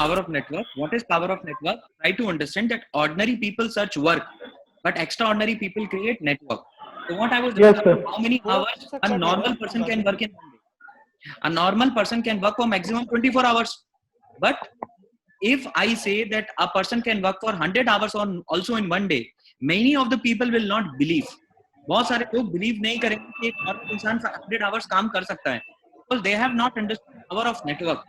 power of network? What is power of network? Try to understand that ordinary people search work, but extraordinary people create network. So what I was Yes, discussing, sir. how many hours a normal person can work in one day? A normal person can work for maximum 24 hours. But if I say that a person can work for 100 hours on also in one day, many of the people will not believe. बहुत सारे लोग believe नहीं करेंगे कि एक normal इंसान 100 hours काम कर सकता है, because they have not understood power of network,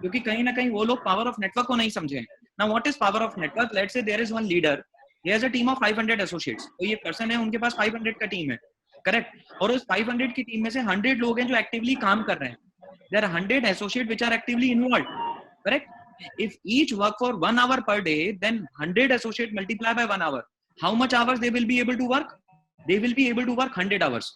क्योंकि कहीं ना कहीं वो लोग पावर ऑफ नेटवर्क को नहीं समझे। Now what is power of network? Let's say there is one leader, he has a team of 500 associates. तो ये पर्सन है, उनके पास 500 का टीम है, करेक्ट? और उस 500 की टीम में से 100 लोग हैं जो एक्टिवली काम कर रहे हैं। There are 100 associate which are actively involved, correct? If each work for 1 hour per day, then 100 associate multiply by 1 hour. How much hours they will be able to work? They will be able to work 100 hours.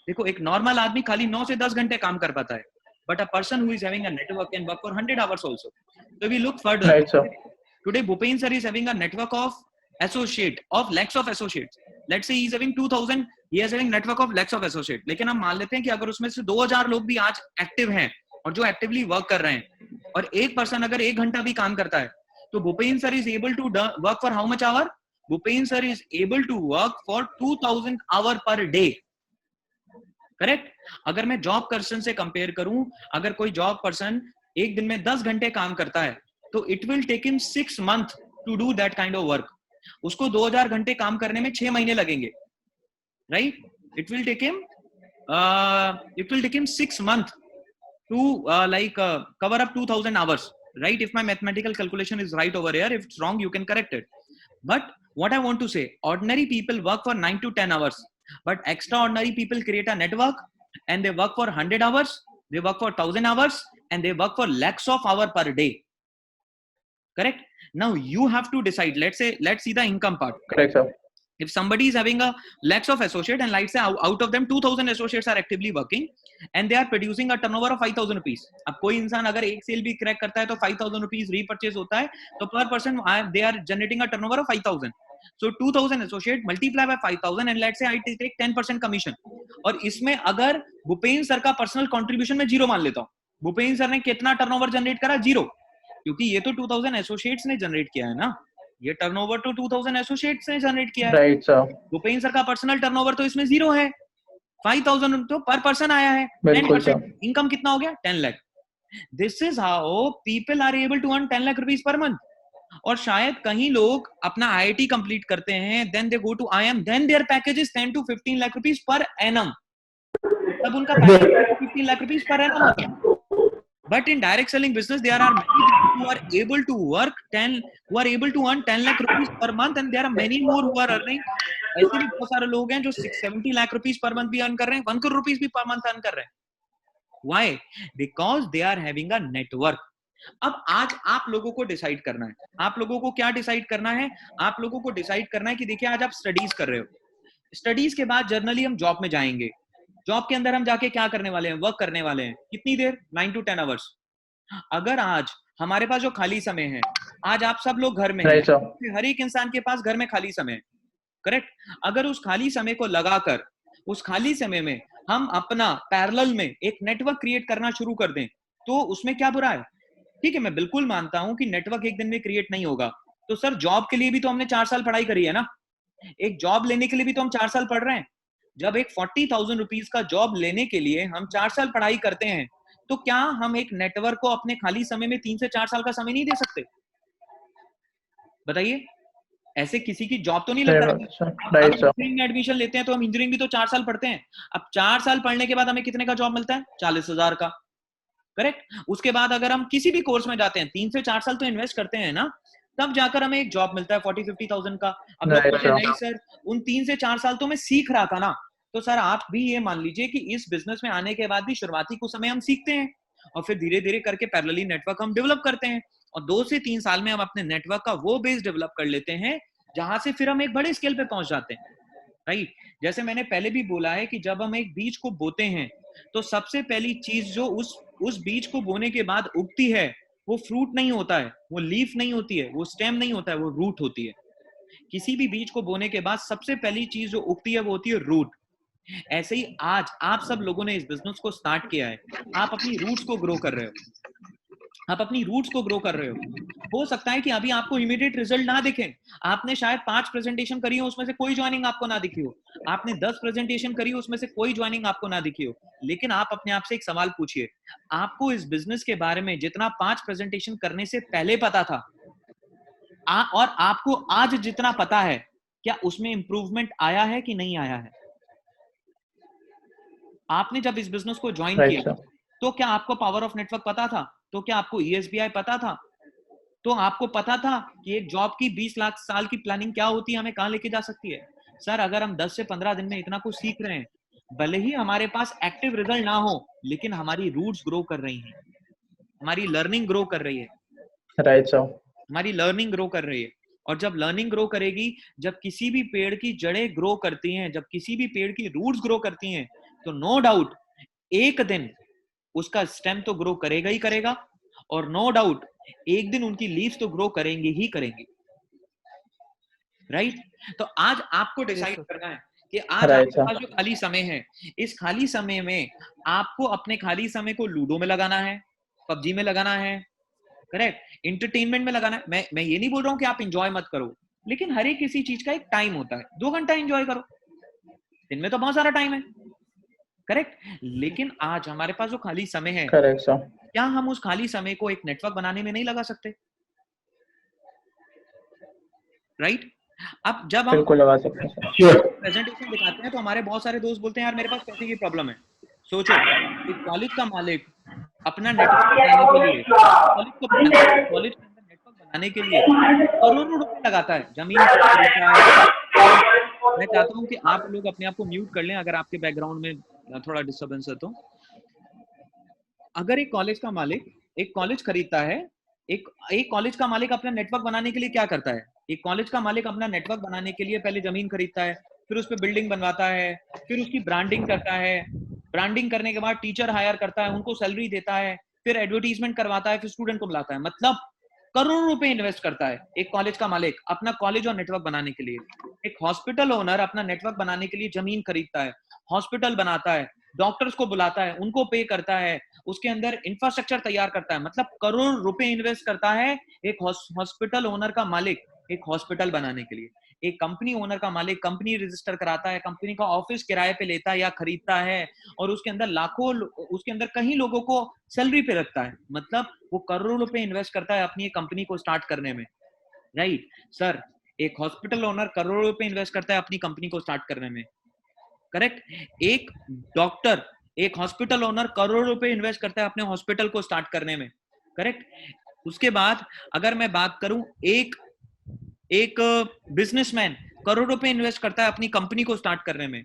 देखो, एक normal आदमी खाली 9 से 10 घंटे काम कर पाता है, but a person who is having a network can work for 100 hours also. So we look further. Right, sir. Today Bhupen sir is having a network of associate of lakhs of associates. Let's say he is having 2000, he is having network of lakhs of associate. लेकिन हम मान लेते हैं कि अगर उसमें से 2000 लोग भी आज एक्टिव हैं और जो एक्टिवली वर्क कर रहे हैं, और एक पर्सन अगर 1 घंटा भी काम करता है, तो Bhupen sir is able to work for how much hour? Bhupen sir is able to work for 2000 hour per day, correct? अगर मैं जॉब पर्सन से कंपेयर करूं, अगर कोई जॉब पर्सन एक दिन में 10 घंटे काम करता है, तो it will take him 6 month to do that kind of work. उसको 2000 घंटे काम करने में 6 महीने लगेंगे, right? It will take him 6 month to cover up 2000 hours, right? If my mathematical calculation is right over here, if it's wrong you can correct it. But what I want to say, ordinary people work for 9 to 10 hours, but extraordinary people create a network and they work for 100 hours, they work for 1000 hours, and they work for lakhs of hours per day, correct? Now you have to decide. Let's see the income part. Correct, sir. If somebody is having a lakhs of associate and let's say out of them 2000 associates are actively working and they are producing a turnover of 5000 rupees. अब कोई इंसान अगर एक cell भी crack करता है तो 5000 rupees repurchase होता है, तो per person they are generating a turnover of 5000. So 2000 associate multiply by 5000 and let's say I take 10% commission. और इसमें अगर भूपेन सर का पर्सनल कंट्रीब्यूशन में 0 मान लेता हूँ, भूपेन सर ने कितना टर्नओवर जनरेट करा? 0, क्योंकि ये तो 2000 एसोसिएट्स ने जनरेट किया है ना, ये टर्नओवर तो 2000 एसोसिएट्स ने जनरेट किया है, राइट सर। भूपेन सर का पर्सनल टर्नओवर तो इसमें 0 है, 5000 तो पर पर्सन आया है, 10% इनकम कितना हो गया? 10 lakh. This is how people are able to earn 10 lakh rupees per month. और शायद कहीं लोग अपना आईआईटी कंप्लीट करते हैं, then they go to IIM, then their package is 10 to 15 lakh rupees per annum, तब उनका package 15 lakh rupees per annum हो गया। But in direct selling business, there are many people who are able to work who are able to earn 10 lakh rupees per month, and there are many more who are earning. ऐसे भी बहुत सारे लोग हैं जो 670 lakh rupees per month भी earn कर रहे हैं, 1 crore rupees भी per month earn कर रहे हैं। Why? Because they are having a network. अब आज आप लोगों को डिसाइड करना है, आप लोगों को क्या डिसाइड करना है? आप लोगों को डिसाइड करना है कि देखिए आज आप स्टडीज कर रहे हो, स्टडीज के बाद जर्नली हम जॉब में जाएंगे, जॉब के अंदर हम जाके क्या करने वाले हैं? वर्क करने वाले हैं। कितनी देर? 9 to 10 आवर्स। अगर आज हमारे पास जो खाली समय है, आज आप सब लोग घर में हैं, हर एक इंसान के पास घर में खाली समय है, करेक्ट? अगर उस खाली समय को लगाकर उस खाली समय में हम अपना पैरेलल में एक नेटवर्क क्रिएट करना शुरू कर दें, तो उसमें क्या बुरा है? ठीक है, मैं बिल्कुल मानता हूं कि नेटवर्क एक दिन में क्रिएट नहीं होगा। तो सर जॉब के लिए भी तो हमने 4 साल पढ़ाई करी है ना, एक जॉब लेने के लिए भी तो हम 4 साल पढ़ रहे हैं। जब एक 40,000 रुपीज का जॉब लेने के लिए हम 4 साल पढ़ाई करते हैं, तो क्या हम एक नेटवर्क को अपने खाली समय में 3 से 4 साल का समय नहीं दे सकते? बताइए, ऐसे किसी की जॉब तो नहीं लगता है। अगर इंजीनियरिंग में एडमिशन लेते हैं तो हम इंजीनियरिंग भी तो 4 साल पढ़ते हैं। अब 4 साल पढ़ने के बाद हमें कितने का जॉब मिलता है? 40,000 का, करेक्ट? उसके बाद अगर हम किसी भी कोर्स में जाते हैं, 3 से 4 साल तो इन्वेस्ट करते हैं ना, तब जाकर हमें एक जॉब मिलता है 40-50,000 का। अब लोग कहते हैं नहीं सर, उन 3 से 4 साल तो मैं सीख रहा था ना। तो सर आप भी ये मान लीजिए कि इस बिजनेस में आने के बाद भी शुरुआती कुछ समय हम सीखते हैं और फिर धीरे धीरे करके पैरेलली नेटवर्क हम डेवलप करते हैं, और 2 से 3 साल में हम अपने नेटवर्क का वो बेस डेवलप कर लेते हैं जहां से फिर हम एक बड़े स्केल पे पहुंच जाते हैं, राइट? जैसे मैंने पहले भी बोला है कि जब हम एक बीज को बोते हैं तो सबसे पहली चीज जो उस बीज को बोने के बाद उगती है, वो फ्रूट नहीं होता है, वो लीफ नहीं होती है, वो स्टेम नहीं होता है, वो रूट होती है। किसी भी बीज को बोने के बाद सबसे पहली चीज जो उगती है वो होती है रूट। ऐसे ही आज आप सब लोगों ने इस बिजनेस को स्टार्ट किया है, आप अपनी रूट्स को ग्रो कर रहे हो, आप अपनी रूट्स को ग्रो कर रहे हो। हो सकता है कि अभी आपको इमीडिएट रिजल्ट ना दिखे, आपने शायद 5 प्रेजेंटेशन करी हो, उसमें से कोई ज्वाइनिंग आपको ना दिखी हो, आपने 10 प्रेजेंटेशन करी हो, उसमें से कोई ज्वाइनिंग आपको ना दिखी हो, लेकिन आप अपने आप से एक सवाल पूछिए, आपको इस बिजनेस के बारे में जितना 5 प्रेजेंटेशन करने से पहले पता था और आपको आज जितना पता है, क्या उसमें इंप्रूवमेंट आया है कि नहीं आया है? आपने जब इस बिजनेस को ज्वाइन किया, तो क्या आपको पावर ऑफ नेटवर्क पता था? तो क्या आपको ESBI पता था? तो आपको पता था कि एक जॉब की 20 लाख साल की प्लानिंग क्या होती है, हमें कहां लेके जा सकती है? सर, अगर हम 10 से 15 दिन में इतना कुछ सीख रहे हैं, भले ही हमारे पास एक्टिव रिजल्ट ना हो, लेकिन हमारी रूट्स ग्रो कर रही हैं, हमारी लर्निंग ग्रो कर रही है। राइट सर, हमारी लर्निंग ग्रो कर रही है। और जब लर्निंग ग्रो करेगी, जब किसी भी पेड़ की जड़ें ग्रो करती हैं, जब किसी भी पेड़ की रूट्स ग्रो करती हैं, तो नो डाउट एक दिन उसका स्टेम तो ग्रो करेगा ही करेगा, और नो डाउट एक दिन उनकी लीव्स तो ग्रो करेंगी ही करेंगी। राइट? तो आज आपको डिसाइड करना है कि आज आपके पास जो खाली समय है, इस खाली समय में आपको अपने खाली समय को लूडो में लगाना है, पबजी में लगाना है, करेक्ट, एंटरटेनमेंट में लगाना है। मैं ये नहीं बोल रहा हूं कि आप एंजॉय मत करो, लेकिन हर एक किसी चीज का एक टाइम होता है। 2 घंटा एंजॉय करो, दिन में तो बहुत सारा टाइम है, करेक्ट। लेकिन आज हमारे पास जो खाली समय है, करेक्ट सर, क्या हम उस खाली समय को एक नेटवर्क बनाने में नहीं लगा सकते? राइट? अब जब हम बिल्कुल लगा सकते हैं। प्रेजेंटेशन दिखाते हैं, तो हमारे बहुत सारे दोस्त बोलते हैं यार मेरे पास पैसे की प्रॉब्लम है। सोचो, एक कॉलेज का मालिक अपना नेटवर्क बनाने के लिए, कॉलेज के अंदर नेटवर्क बनाने के लिए करोड़ों रुपए लगाता है, जमीन खरीदता है। मैं चाहता हूं कि आप लोग अपने आप को म्यूट कर लें अगर आपके बैकग्राउंड में थोड़ा डिस्टर्बेंस है तो। अगर एक कॉलेज का मालिक एक कॉलेज खरीदता है, एक एक कॉलेज का मालिक अपना नेटवर्क बनाने के लिए क्या करता है? एक कॉलेज का मालिक अपना नेटवर्क बनाने के लिए पहले जमीन खरीदता है, फिर उस पर बिल्डिंग बनवाता है, फिर उसकी ब्रांडिंग करता है, ब्रांडिंग करने के बाद टीचर हायर करता है, उनको सैलरी देता है, फिर एडवर्टीजमेंट करवाता है, फिर स्टूडेंट को बुलाता है। मतलब करोड़ों रुपए इन्वेस्ट करता है एक कॉलेज का मालिक अपना कॉलेज और नेटवर्क बनाने के लिए। एक हॉस्पिटल ओनर अपना नेटवर्क बनाने के लिए जमीन खरीदता है, हॉस्पिटल बनाता है, डॉक्टर्स को बुलाता है, उनको पे करता है, उसके अंदर इंफ्रास्ट्रक्चर तैयार करता है। मतलब करोड़ रुपए इन्वेस्ट करता है एक हॉस्पिटल ओनर का मालिक एक हॉस्पिटल बनाने के लिए। एक कंपनी ओनर का मालिक कंपनी रजिस्टर कराता है, कंपनी का ऑफिस किराए पे लेता है या खरीदता है, और उसके अंदर उसके अंदर कई लोगों को सैलरी पे रखता है। मतलब वो करोड़ों रुपए इन्वेस्ट करता है अपनी कंपनी को स्टार्ट करने में। राइट सर, एक हॉस्पिटल ओनर करोड़ों रुपए इन्वेस्ट करता है अपनी कंपनी को स्टार्ट करने में, करेक्ट। एक डॉक्टर, एक हॉस्पिटल ओनर करोड़ों रुपए इन्वेस्ट करता है अपने हॉस्पिटल को स्टार्ट करने में, करेक्ट। उसके बाद अगर मैं बात करूं, एक बिजनेसमैन करोड़ों रुपए इन्वेस्ट करता है अपनी कंपनी को स्टार्ट करने में।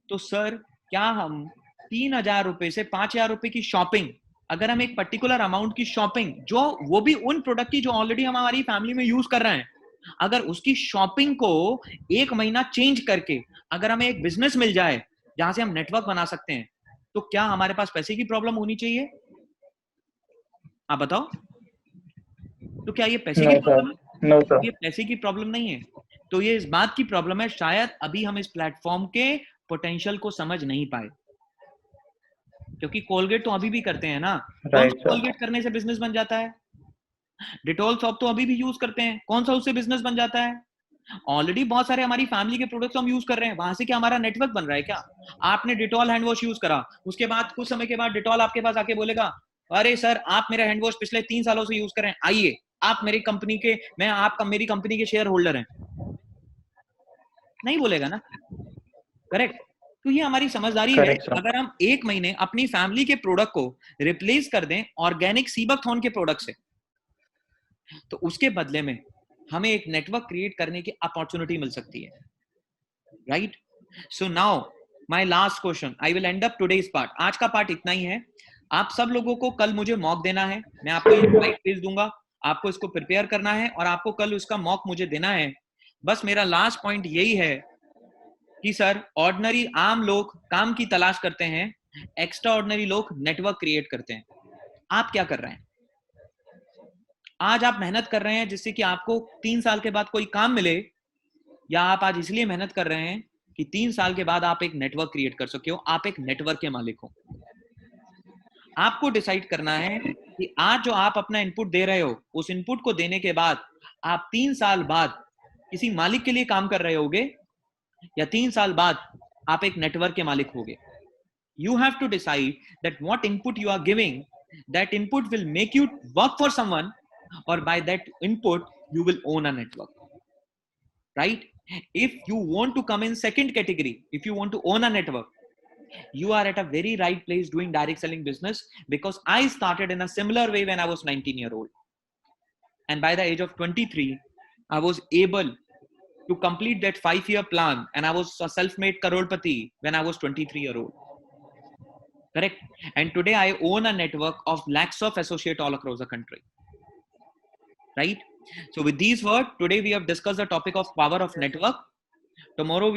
तो सर, क्या हम 3,000 रुपए से 5,000 रुपए की शॉपिंग, अगर हम एक पर्टिकुलर अमाउंट की शॉपिंग, जो वो भी उन प्रोडक्ट की जो ऑलरेडी हम हमारी फैमिली में यूज कर रहे हैं, अगर उसकी शॉपिंग को 1 महीना चेंज करके अगर हमें एक बिजनेस मिल जाए जहां से हम नेटवर्क बना सकते हैं, तो क्या हमारे पास पैसे की प्रॉब्लम होनी चाहिए? आप बताओ, तो क्या ये पैसे की प्रॉब्लम है? नो सर, ये पैसे की प्रॉब्लम नहीं है, तो ये इस बात की प्रॉब्लम है शायद अभी हम इस प्लेटफॉर्म के पोटेंशियल को समझ नहीं पाए। क्योंकि कोलगेट तो अभी भी करते हैं ना, कौन सा कोलगेट करने से बिजनेस बन जाता है? डिटॉल सॉप तो अभी भी यूज करते हैं, कौन सा उससे बिजनेस बन जाता है? ऑलरेडी बहुत सारे हमारी फैमिली के प्रोडक्ट्स हम यूज कर रहे हैं, वहां से क्या हमारा नेटवर्क बन रहा है क्या? आपने डिटॉल हैंड वॉश यूज करा, उसके बाद कुछ समय के बाद डिटॉल आपके पास आके बोलेगा, अरे सर आप मेरा हैंड वॉश पिछले 3 सालों से यूज कर रहे हैं, आइए आप मेरी कंपनी के, मैं आपका मेरी कंपनी के शेयर होल्डर हैं। नहीं बोलेगा ना, करेक्ट। तो ये हमारी समझदारी है। अगर हम 1 महीने अपनी फैमिली के प्रोडक्ट को रिप्लेस कर दें ऑर्गेनिक सीबकथॉर्न के प्रोडक्ट से, तो उसके बदले में हमें एक नेटवर्क क्रिएट करने की अपॉर्चुनिटी मिल सकती है। Right? So now my last question, I will and up today's part. आज का पार्ट इतना ही है। आप सब लोगों को कल मुझे मॉक देना है, मैं आपको ये स्लाइड भेज दूंगा, आपको इसको प्रिपेयर करना है और आपको कल उसका मॉक मुझे देना है। बस मेरा लास्ट पॉइंट यही है कि सर, ऑर्डिनरी आम लोग काम की तलाश करते हैं, एक्स्ट्रा ऑर्डिनरी लोग नेटवर्क क्रिएट करते हैं। आप क्या कर रहे हैं? आज आप मेहनत कर रहे हैं जिससे कि आपको 3 साल के बाद कोई काम मिले, या आप आज इसलिए मेहनत कर रहे हैं कि 3 साल के बाद आप एक नेटवर्क क्रिएट कर सके हो, आप एक नेटवर्क के मालिक हो। आपको डिसाइड करना है कि आज जो आप अपना इनपुट दे रहे हो, उस इनपुट को देने के बाद आप 3 साल बाद किसी मालिक के लिए काम कर रहे होगे या 3 साल बाद आप एक नेटवर्क के मालिक होगे. You have to decide that what input you are giving, that input will make you work for someone, or by that input you will own a network, right? If you want to come in second category, if you want to own a network, you are at a very right place doing direct selling business, because I started in a similar way when I was 19-year-old, and by the age of 23 I was able to complete that 5-year plan, and I was a self-made crorepati when I was 23-year-old. Correct. And today I own a network of lakhs of associates all across the country. Right. So with these words, today we have discussed the topic of power of network. Tomorrow we